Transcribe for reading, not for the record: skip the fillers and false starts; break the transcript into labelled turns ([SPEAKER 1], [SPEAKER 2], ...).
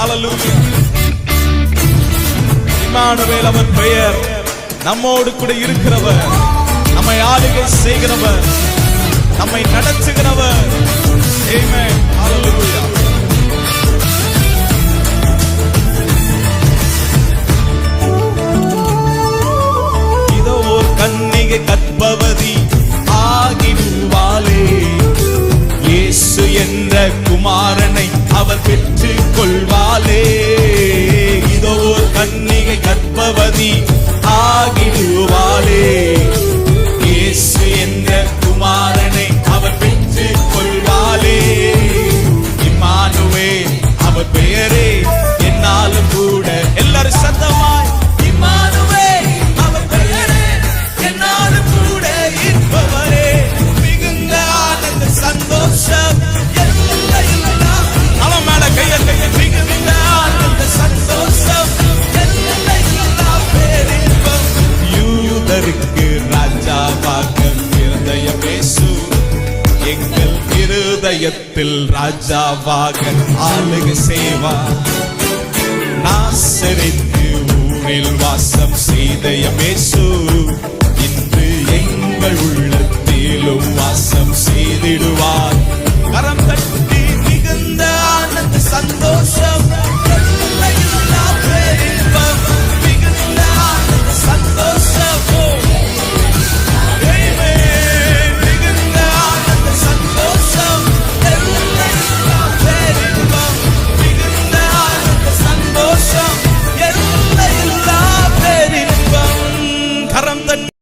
[SPEAKER 1] ஹல்லேலூயா. Emmanuel அவர் பெயர். நம்மோடு கூட இருக்கிறவர், நம்மை ஆளுகை செய்கிறவர், நம்மை நடத்துகிறவர். ஆமென். ஹல்லேலூயா. இதோ ஒரு கன்னிகை கற்பவதி ஆகிடுவாளே, இயேசு என்ற குமாரனை அவர் பெற்றுக் கொள்வாளே. இதோ ஒரு கன்னிகை கற்பவதி ஆகிடுவாளே, இயேசு என்ற குமாரனை அவர் பெற்றுக் கொள்வாளே. இம்மானுவேல் அவர் பெயரே, என்னாலும் கூட எல்லாரும் சத்தமாய் இம்மானுவேல் அவர் பெயரே, என்னாலும் கூட இருப்பவரே. மிகுந்த ஆனந்த சந்தோஷம் எல்லையில்லா, அவன் மேல கைய மிகுந்த ஆனந்த சந்தோஷம் எல்லையில்லா பேரின்பம். யூதருக்கு ராஜாவாக பிறந்த இயேசு எங்கள் இருதயத்தில் ராஜாவாக ஆளுகை செய்வார். நாசரேத்து ஊரில் வாசம் செய்த இயேசு இன்று எங்கள் உள்ளத்திலும் வாசம் செய்திட